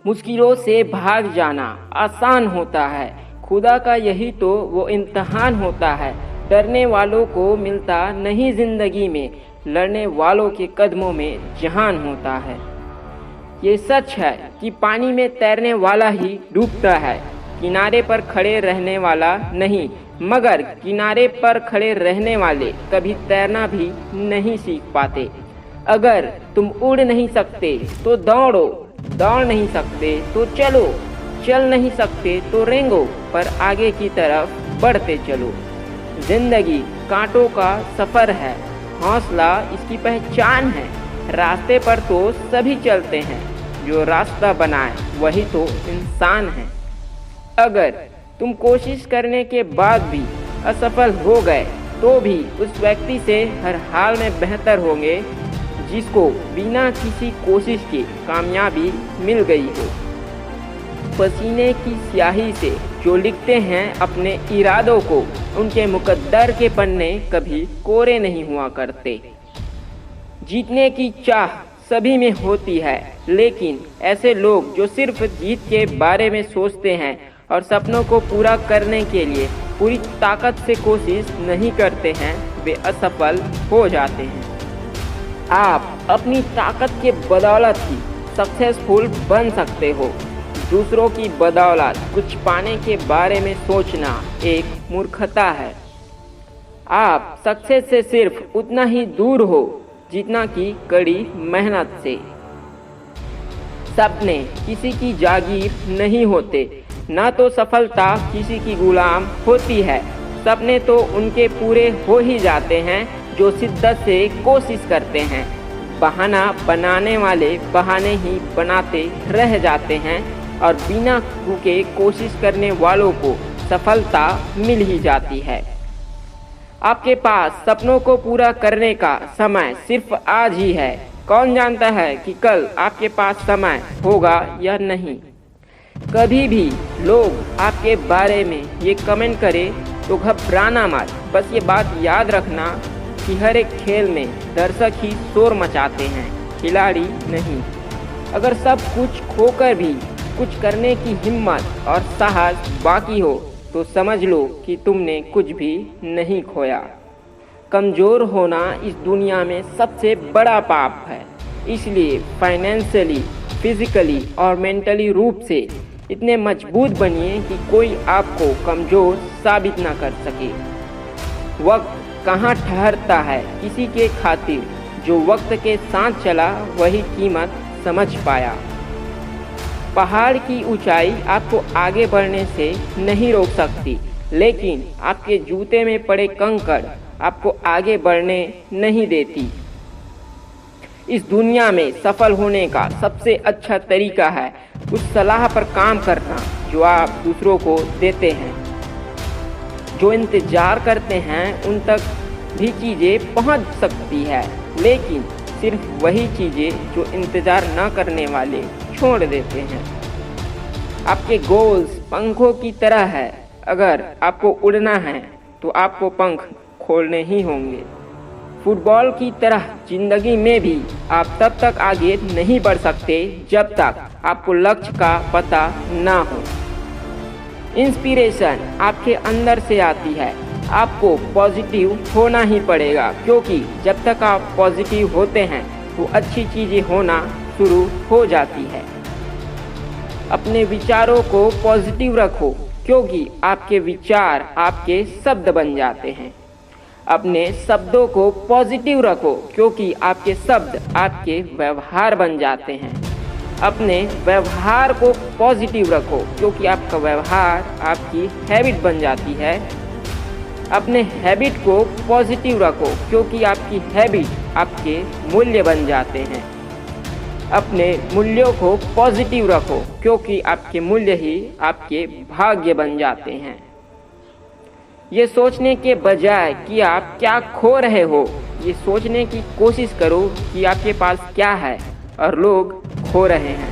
मुश्किलों से भाग जाना आसान होता है, खुदा का यही तो वो इम्तहान होता है। डरने वालों को मिलता नहीं जिंदगी में, लड़ने वालों के कदमों में जहान होता है। ये सच है कि पानी में तैरने वाला ही डूबता है, किनारे पर खड़े रहने वाला नहीं। मगर किनारे पर खड़े रहने वाले कभी तैरना भी नहीं सीख पाते। अगर तुम उड़ नहीं सकते तो दौड़ो, दौड़ नहीं सकते तो चलो, चल नहीं सकते तो रेंगो, पर आगे की तरफ बढ़ते चलो। जिंदगी कांटों का सफर है, हौसला इसकी पहचान है। रास्ते पर तो सभी चलते हैं, जो रास्ता बनाए वही तो इंसान है। अगर तुम कोशिश करने के बाद भी असफल हो गए तो भी उस व्यक्ति से हर हाल में बेहतर होंगे जिसको बिना किसी कोशिश के कामयाबी मिल गई हो। पसीने की स्याही से जो लिखते हैं अपने इरादों को, उनके मुकद्दर के पन्ने कभी कोरे नहीं हुआ करते। जीतने की चाह सभी में होती है, लेकिन ऐसे लोग जो सिर्फ जीत के बारे में सोचते हैं और सपनों को पूरा करने के लिए पूरी ताकत से कोशिश नहीं करते हैं, वे असफल हो जाते हैं। आप अपनी ताकत के बदौलत ही सक्सेसफुल बन सकते हो। दूसरों की बदौलत कुछ पाने के बारे में सोचना एक मूर्खता है। आप सक्सेस से सिर्फ उतना ही दूर हो जितना कि कड़ी मेहनत से। सपने किसी की जागीर नहीं होते, ना तो सफलता किसी की गुलाम होती है। सपने तो उनके पूरे हो ही जाते हैं जो शिद्दत से कोशिश करते हैं। बहाना बनाने वाले बहाने ही बनाते रह जाते हैं और बिना रुके कोशिश करने वालों को सफलता मिल ही जाती है। आपके पास सपनों को पूरा करने का समय सिर्फ आज ही है। कौन जानता है कि कल आपके पास समय होगा या नहीं। कभी भी लोग आपके बारे में ये कमेंट करें तो घबराना मत। बस ये बात याद रखना कि हर एक खेल में दर्शक ही शोर मचाते हैं, खिलाड़ी नहीं। अगर सब कुछ खोकर भी कुछ करने की हिम्मत और साहस बाकी हो तो समझ लो कि तुमने कुछ भी नहीं खोया। कमज़ोर होना इस दुनिया में सबसे बड़ा पाप है, इसलिए फाइनेंशियली, फिजिकली और मेंटली रूप से इतने मजबूत बनिए कि कोई आपको कमज़ोर साबित ना कर सके। वक्त कहाँ ठहरता है किसी के खातिर, जो वक्त के साथ चला वही कीमत समझ पाया। पहाड़ की ऊंचाई आपको आगे बढ़ने से नहीं रोक सकती, लेकिन आपके जूते में पड़े कंकड़ आपको आगे बढ़ने नहीं देती। इस दुनिया में सफल होने का सबसे अच्छा तरीका है उस सलाह पर काम करना जो आप दूसरों को देते हैं। जो इंतजार करते हैं उन तक भी चीज़ें पहुंच सकती है, लेकिन सिर्फ वही चीज़ें जो इंतज़ार न करने वाले छोड़ देते हैं। आपके गोल्स पंखों की तरह है। अगर आपको उड़ना है तो आपको पंख खोलने ही होंगे। फुटबॉल की तरह जिंदगी में भी आप तब तक आगे नहीं बढ़ सकते जब तक आपको लक्ष्य का पता ना हो। इंस्पिरेशन आपके अंदर से आती है। आपको पॉजिटिव होना ही पड़ेगा, क्योंकि जब तक आप पॉजिटिव होते हैं तो अच्छी चीज़ें होना शुरू हो जाती है। अपने विचारों को पॉजिटिव रखो, क्योंकि आपके विचार आपके शब्द बन जाते हैं। अपने शब्दों को पॉजिटिव रखो, क्योंकि आपके शब्द आपके व्यवहार बन जाते हैं। अपने व्यवहार को पॉजिटिव रखो, क्योंकि आपका व्यवहार आपकी हैबिट बन जाती है। अपने हैबिट को पॉजिटिव रखो, क्योंकि आपकी हैबिट आपके मूल्य बन जाते हैं। अपने मूल्यों को पॉजिटिव रखो, क्योंकि आपके मूल्य ही आपके भाग्य बन जाते हैं। ये सोचने के बजाय कि आप क्या खो रहे हो, ये सोचने की कोशिश करो कि आपके पास क्या है और लोग खो रहे हैं।